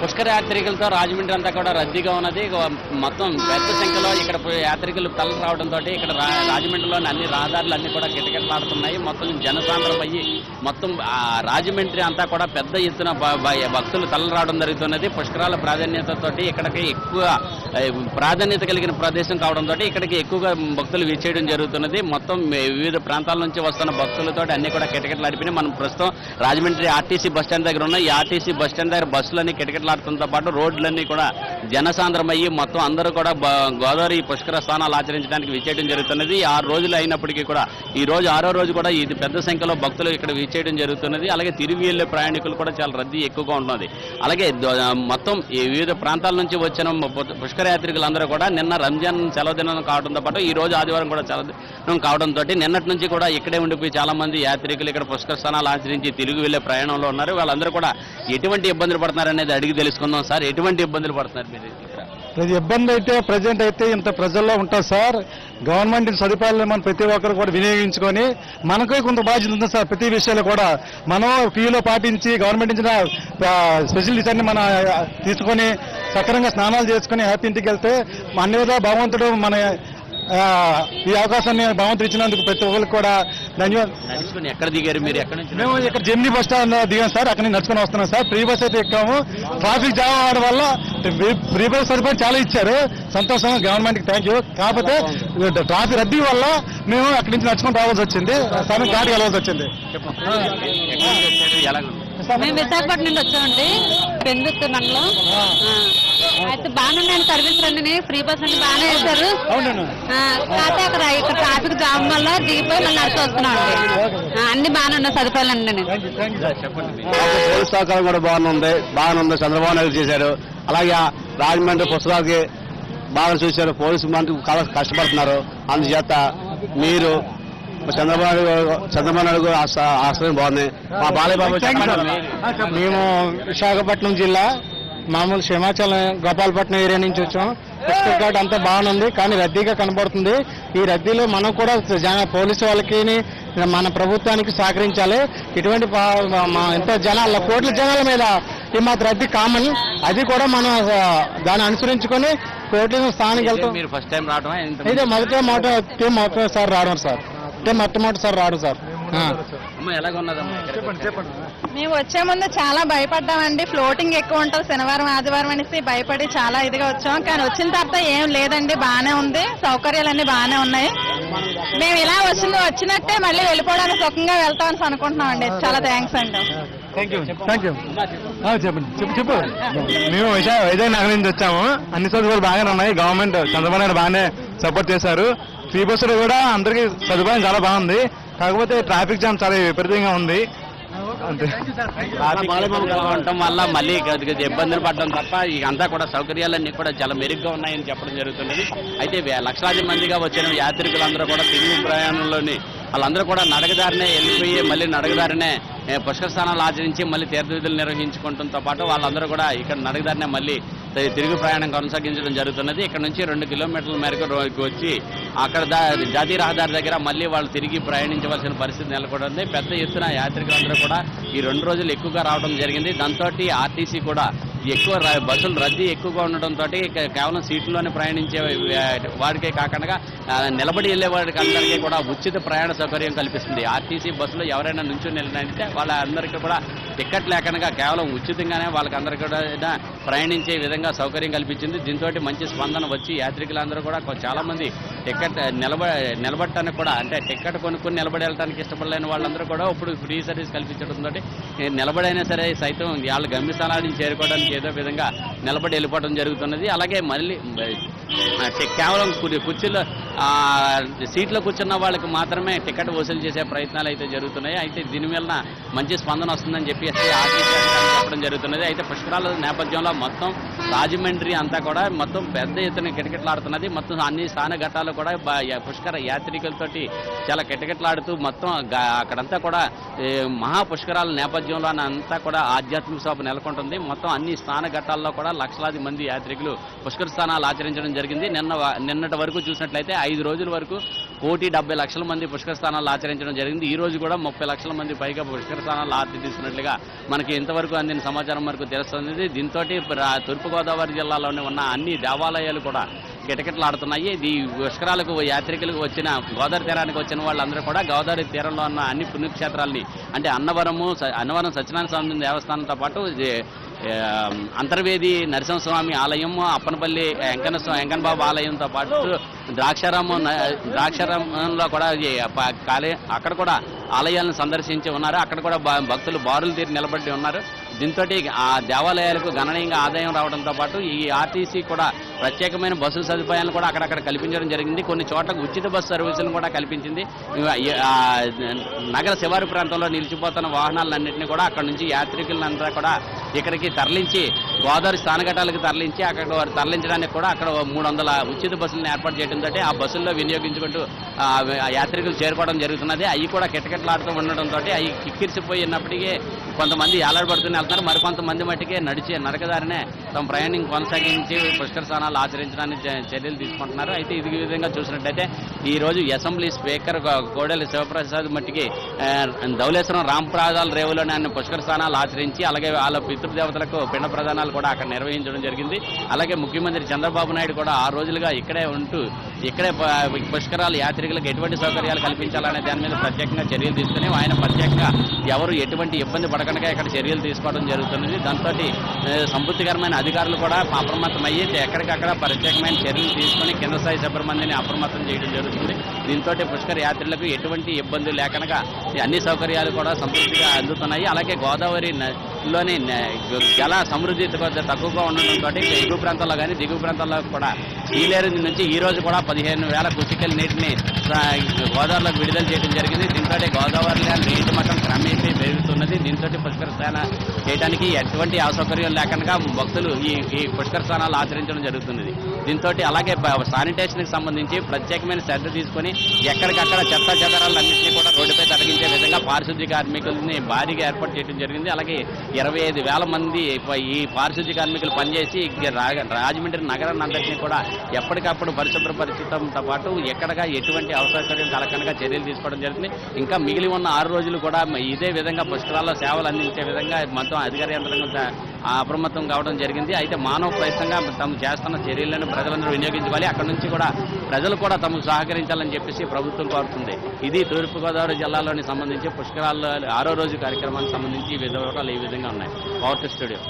పుష్కర యాత్రికులతో రాజమండ్రి అంతా కూడా రద్దీగా ఉన్నది. మొత్తం పెద్ద సంఖ్యలో ఇక్కడ యాత్రికులు తరలి రావడంతో ఇక్కడ రాజమండ్రిలోని అన్ని రహదారులు అన్ని కూడా కిటకిటలాడుతున్నాయి. మొత్తం జనసాంద్రం అయ్యి మొత్తం రాజమండ్రి అంతా కూడా పెద్ద ఎత్తున భక్తులు తరలి రావడం జరుగుతున్నది. పుష్కరాల ప్రాధాన్యతతో ఇక్కడికి ఎక్కువ ప్రాధాన్యత కలిగిన ప్రదేశం కావడంతో ఇక్కడికి ఎక్కువగా భక్తులు విచ్చేయడం జరుగుతున్నది. మొత్తం వివిధ ప్రాంతాల నుంచి వస్తున్న భక్తులతో అన్ని కూడా కిటకిటలాడిపోయి మనం ప్రస్తుతం రాజమండ్రి ఆర్టీసీ బస్టాండ్ దగ్గర ఉన్న ఈ ఆర్టీసీ బస్టాండ్ దగ్గర బస్సులన్నీ కిటకిటలాడుతుంతో పాటు రోడ్లన్నీ కూడా జనసాంద్రమయ్యి మొత్తం అందరూ కూడా గోదావరి పుష్కర స్నానాలు ఆచరించడానికి విచ్చేయడం జరుగుతున్నది. 6 రోజులు అయినప్పటికీ కూడా ఈ రోజు 6వ రోజు కూడా ఇది పెద్ద సంఖ్యలో భక్తులు ఇక్కడ విచ్చేయడం జరుగుతున్నది. అలాగే తిరిగి వెళ్లే ప్రయాణికులు కూడా చాలా రద్దీ ఎక్కువగా ఉంటుంది. అలాగే మొత్తం ఈ వివిధ ప్రాంతాల నుంచి వచ్చిన పుష్కర యాత్రికులందరూ కూడా నిన్న రంజాన్ సెలవు దినం కావడంతో పాటు ఈ రోజు ఆదివారం కూడా సెలవు దినం కావడంతో నిన్నటి నుంచి కూడా ఇక్కడే ఉండిపోయి చాలా మంది యాత్రికులు ఇక్కడ పుష్కర స్నానాలు ఆచరించి తిరిగి వెళ్లే ప్రయాణంలో ఉన్నారు. వాళ్ళందరూ కూడా ఎటువంటి ఇబ్బందులు పడుతున్నారు అనేది అడిగి తెలుసుకుందాం. సార్, ఎటువంటి ఇబ్బందులు పడుతున్నారు మీరు? ఇబ్బంది అయితే ప్రజెంట్ అయితే ఇంత ప్రజల్లో ఉంటుంది సార్. గవర్నమెంట్ సదుపాయాలను మనం ప్రతి ఒక్కరు కూడా వినియోగించుకొని మనకు కొంత బాధ్యత ఉంది సార్. ప్రతి విషయాలు కూడా మనం క్యూలో పాటించి గవర్నమెంట్ ఇచ్చిన స్పెషలిటీస్ అన్ని మనం తీసుకొని సక్రమంగా స్నానాలు చేసుకుని హ్యాపీ ఇంటికి వెళ్తే అన్ని విధాలు భగవంతుడు మన ఈ అవకాశాన్ని భగవంతుడు ఇచ్చినందుకు ప్రతి ఒక్కరికి కూడా ధన్యవాదాలు. ఎక్కడ దిగారు మీరు? ఎక్కడ నుంచి? మేము ఇక్కడ జెమినీ బస్ స్టాండ్ దిగాం సార్. అక్కడ నుంచి నడుచుకుని వస్తున్నాం సార్. ఫ్రీ బస్ అయితే ఎక్కాము. ట్రాఫిక్ జామ్ అవడం వల్ల ఫ్రీ బస్ సదుపాయం చాలా ఇచ్చారు. సంతోషంగా గవర్నమెంట్కి థ్యాంక్ యూ. కాకపోతే ట్రాఫిక్ రద్దీ వల్ల మేము అక్కడి నుంచి నడుచుకుని రావాల్సి వచ్చింది. స్థానం దాటి వెళ్ళాల్సి వచ్చింది. మేము విశాఖపట్నం నుండి వచ్చామండి. పెందుర్తి మండలం. అయితే బాగానే ఉన్నాయండి సర్వీసులు అన్ని. ఫ్రీ బస్ అన్ని బాగానే వేశారు. కాకపోతే అక్కడ ఇక్కడ ట్రాఫిక్ జామ్ వల్ల దిగిపోయి మళ్ళీ నడిచి వస్తున్నాం అండి. అన్ని బాగానే ఉన్నాయి సదుపాయాలు అండి. పోలీస్ సహకారం కూడా బాగానే చంద్రబాబు నాయుడు చేశారు. అలాగే రాజమండ్రి పుస్తకాలకి బాగా చూశారు. పోలీసు మంత్రి కష్టపడుతున్నారు. అందుచేత మీరు చంద్రబాబు నాయుడు ఆశ్రయం బాగుంది. మా బాలయ్య బాబు మేము విశాఖపట్నం జిల్లా మామూలు సింహాచలం గోపాలపట్నం ఏరియా నుంచి వచ్చాం. పుష్కర్ ఘాట్ అంతా బాగుంది కానీ రద్దీగా కనబడుతుంది. ఈ రద్దీలో మనం కూడా పోలీసు వాళ్ళకి మన ప్రభుత్వానికి సహకరించాలి. ఇటువంటి ఎంతో జనాల కోట్ల జనాల మీద ఈ మాత్రం రద్దీ కామన్. అది కూడా మనం దాన్ని అనుసరించుకొని కోట్ల స్థానానికి వెళ్తాం. ఇదే మొదటిసారి రావడం సార్. మొట్టమొదటిసారి రావడం సార్. మేము వచ్చే ముందు చాలా భయపడ్డామండి. ఫ్లోటింగ్ ఎక్కువ ఉంటుంది శనివారం ఆదివారం అనేసి భయపడి చాలా ఇదిగా వచ్చాం. కానీ వచ్చిన తర్వాత ఏం లేదండి, బాగానే ఉంది. సౌకర్యాలన్నీ బాగానే ఉన్నాయి. మేము ఇలా వచ్చినట్టే మళ్ళీ వెళ్ళిపోవడానికి సుఖంగా వెళ్తామని అనుకుంటున్నాం అండి. చాలా థ్యాంక్స్ అండి. చెప్పు. మేము వైజాగ్ నగరం నుంచి వచ్చాము. అన్ని సదుపాయాలు బాగానే ఉన్నాయి. గవర్నమెంట్ చంద్రబాబు నాయుడు బాగానే సపోర్ట్ చేశారు. ఫ్రీ బస్సులు కూడా అందరికీ సదుపాయం చాలా బాగుంది. కాకపోతే ట్రాఫిక్ జామ్ చాలా విపరీతంగా ఉంది. ఉండటం వల్ల మళ్ళీ ఇబ్బందులు పడడం తప్ప ఇదంతా కూడా సౌకర్యాలన్నీ కూడా చాలా మెరుగ్గా ఉన్నాయని చెప్పడం జరుగుతున్నది. అయితే లక్షలాది మందిగా వచ్చిన యాత్రికులందరూ కూడా తిరుగు ప్రయాణంలోని వాళ్ళందరూ కూడా నడకదారినే వెళ్ళిపోయి మళ్ళీ నడకదారినే పుష్కర స్నానాలు ఆచరించి మళ్ళీ తీర్థవిధులు నిర్వహించుకోవడంతో పాటు వాళ్ళందరూ కూడా ఇక్కడ నడకదారినే మళ్ళీ తిరుగు ప్రయాణం కొనసాగించడం జరుగుతున్నది. ఇక్కడ నుంచి 2 కిలోమీటర్ల మేరకు వచ్చి అక్కడ జాతీయ రహదారి దగ్గర మళ్ళీ వాళ్ళు తిరిగి ప్రయాణించవలసిన పరిస్థితి నెలకొంది. పెద్ద ఎత్తున యాత్రికులందరూ కూడా ఈ 2 రోజులు ఎక్కువగా రావడం జరిగింది. దాంతో ఆర్టీసీ కూడా ఎక్కువ బస్సులు రద్దీ ఎక్కువగా ఉండడంతో కేవలం సీట్లోనే ప్రయాణించే వాడికే కాకుండా నిలబడి వెళ్లే వాడికి అందరికీ కూడా ఉచిత ప్రయాణ సౌకర్యం కల్పిస్తుంది. ఆర్టీసీ బస్సులో ఎవరైనా నుంచుని వెళ్ళినంటే వాళ్ళందరికీ కూడా టికెట్ లేకుండా కేవలం ఉచితంగానే వాళ్ళకందరికీ కూడా ప్రయాణించే విధంగా సౌకర్యం కల్పించింది. దీంతో మంచి స్పందన వచ్చి యాత్రికులందరూ కూడా చాలా మంది టికెట్ నిలబడటానికి కూడా అంటే టికెట్ కొనుక్కొని నిలబడి వెళ్ళడానికి ఇష్టపడలేని వాళ్ళందరూ కూడా ఇప్పుడు ఫ్రీ సర్వీస్ కల్పించడంతో నిలబడైనా సరే సైతం వాళ్ళ గమ్యస్థానాన్ని చేరుకోవడానికి ఏదో విధంగా నిలబడి వెళ్ళిపోవడం జరుగుతున్నది. అలాగే మళ్ళీ కేవలం కుర్చీలో సీట్లో కూర్చున్న వాళ్ళకి మాత్రమే టికెట్ వసూలు చేసే ప్రయత్నాలు అయితే జరుగుతున్నాయి. అయితే దీని వలన మంచి స్పందన వస్తుందని చెప్పి ఆర్టీసీ చెప్పడం జరుగుతున్నది. అయితే పుష్కరాల నేపథ్యంలో మొత్తం రాజమండ్రి అంతా కూడా మొత్తం పెద్ద ఎత్తున కిటకిటలాడుతున్నది. మొత్తం అన్ని స్నాన ఘట్టాలు కూడా పుష్కర యాత్రికులతోటి చాలా కిటకిటలాడుతూ మొత్తం అక్కడంతా కూడా మహాపుష్కరాల నేపథ్యంలో అంతా కూడా ఆధ్యాత్మిక శోభ నెలకొంటుంది. మొత్తం అన్ని స్నాన ఘట్టాల్లో కూడా లక్షలాది మంది యాత్రికులు పుష్కర స్నానాలు ఆచరించడం జరిగింది. నిన్నటి వరకు చూసినట్లయితే 5 రోజుల వరకు 1,70,00,000 మంది పుష్కర స్నానాలు ఆచరించడం జరిగింది. ఈ రోజు కూడా 30 లక్షల మంది పైగా పుష్కర స్నానాలు ఆర్తి తీసుకున్నట్లుగా మనకి ఇంతవరకు అందిన సమాచారం వరకు తెలుస్తుంది. దీంతో తూర్పుగోదావరి జిల్లాలోనే ఉన్న అన్ని దేవాలయాలు కూడా కిటకిటలాడుతున్నాయి. ఈ పుష్కరాలకు యాత్రికులకు వచ్చిన గోదావరి తీరానికి వచ్చిన వాళ్ళందరూ కూడా గోదావరి తీరంలో ఉన్న అన్ని పుణ్యక్షేత్రాల్ని అంటే అన్నవరం సత్యనారాయణ స్వామి దేవస్థానంతో పాటు అంతర్వేది నరసింహస్వామి ఆలయం, అప్పనపల్లి వెంకన్నబాబు ఆలయంతో పాటు ద్రాక్షారామంలో కూడా అక్కడ కూడా ఆలయాలను సందర్శించి ఉన్నారు. అక్కడ కూడా భక్తులు బారులు తీరి నిలబడి ఉన్నారు. దీంతో ఆ దేవాలయాలకు గణనీయంగా ఆదాయం రావడంతో పాటు ఈ ఆర్టీసీ కూడా ప్రత్యేకమైన బస్సు సదుపాయాలను కూడా అక్కడక్కడ కల్పించడం జరిగింది. కొన్ని చోట్ల ఉచిత బస్సు సర్వీసులను కూడా కల్పించింది. నగర శివారు ప్రాంతంలో నిలిచిపోతున్న వాహనాలన్నింటినీ కూడా అక్కడ నుంచి యాత్రికులంతా కూడా ఇక్కడికి తరలించి గోదావరి స్థానఘట్టాలకు తరలించి అక్కడ వారు తరలించడానికి కూడా అక్కడ 300 ఉచిత బస్సులను ఏర్పాటు చేయడంతో ఆ బస్సుల్లో వినియోగించుకుంటూ యాత్రికులు చేరుకోవడం జరుగుతున్నది. అవి కూడా కిటకిటలాడుతూ ఉండడంతో అవి కిక్కిరిసిపోయినప్పటికీ కొంతమంది ఏలాడబడుతూనే వెళ్తున్నారు. మరికొంతమంది మట్టికే నడకదారినే తమ ప్రయాణం కొనసాగించి పుష్కర స్నానాలు ఆచరించడానికి చర్యలు తీసుకుంటున్నారు. అయితే ఇది విధంగా చూసినట్టయితే ఈ రోజు అసెంబ్లీ స్పీకర్ కోడెల శివప్రసాద్ మట్టికి ధవళేశ్వరం రాంప్రాజాల రేవులోనే ఆయన పుష్కర స్నానాలు ఆచరించి అలాగే వాళ్ళ పితృదేవతలకు పిండ ప్రదానాలు కూడా అక్కడ నిర్వహించడం జరిగింది. అలాగే ముఖ్యమంత్రి చంద్రబాబు నాయుడు కూడా 6 రోజులుగా ఇక్కడే ఉంటూ ఇక్కడే పుష్కరాలు యాత్రికులకు ఎటువంటి సౌకర్యాలు కల్పించాలనే దాని మీద ప్రత్యేకంగా చర్యలు తీసుకుని ఆయన ప్రత్యేకంగా ఎవరు ఎటువంటి ఇబ్బంది పడకుండా ఇక్కడ చర్యలు తీసుకోవడం జరుగుతున్నది. దాంతో సంతృప్తికరమైన అధికారులు కూడా అప్రమత్తమయ్యి ఎక్కడికక్కడ ప్రత్యేకమైన చర్యలు తీసుకుని కింద స్థాయి సిబ్బందిని అప్రమత్తం చేయడం జరుగుతుంది. దీంతో పుష్కర యాత్రికులకు ఎటువంటి ఇబ్బంది లేకుండా అన్ని సౌకర్యాలు కూడా సంతృప్తిగా అందుతున్నాయి. అలాగే గోదావరిలోని జల సమృద్ధి తక్కువగా ఉండడంతో ఎగువ ప్రాంతాల్లో కానీ దిగువ ప్రాంతాల్లో కూడా ఈలేరు నుంచి ఈ రోజు కూడా 15,000 క్యూసెక్కుల నీటిని గోదావరిలోకి విడుదల చేయడం జరిగింది. దీంతో గోదావరిలో నీటి మట్టం క్రమేపీ పెరుగుతున్నది. దీంతో పుష్కర స్నానం చేయడానికి ఎటువంటి అసౌకర్యం లేకుండా భక్తులు ఈ పుష్కర స్నానాలు ఆచరించడం జరుగుతున్నది. దీంతో అలాగే శానిటేషన్కి సంబంధించి ప్రత్యేకమైన శ్రద్ధ తీసుకొని ఎక్కడికక్కడ చెత్త చెదరాలన్నింటినీ కూడా రోడ్డుపై తరలించే విధంగా పారిశుద్ధ్య కార్మికుల్ని భారీగా ఏర్పాటు చేయడం జరిగింది. అలాగే 25,000 మంది ఈ పారిశుద్ధ్య కార్మికులు పనిచేసి రాజమండ్రి నగరాన్ని అంతటినీ కూడా ఎప్పటికప్పుడు పరిశుభ్రపరచడంతో పాటు ఎక్కడగా ఎటువంటి అసౌకర్యం కలగకుండా చర్యలు తీసుకోవడం జరుగుతుంది. ఇంకా మిగిలి ఉన్న 6 రోజులు కూడా ఇదే విధంగా పుష్కరాల్లో సేవలు అందించే విధంగా మొత్తం అధికార యంత్రాంగం అప్రమత్తం కావడం జరిగింది. అయితే మానవ ప్రయత్నంగా తాము చేస్తున్న చర్యలను ప్రజలందరూ వినియోగించుకోవాలి. అక్కడ నుంచి కూడా ప్రజలు కూడా తమకు సహకరించాలని చెప్పేసి ప్రభుత్వం కోరుతుంది. ఇది తూర్పుగోదావరి జిల్లాలోని సంబంధించి పుష్కరాల్లో 6వ రోజు కార్యక్రమానికి సంబంధించి ఈ విధంగా ఉన్నాయి. Power studio.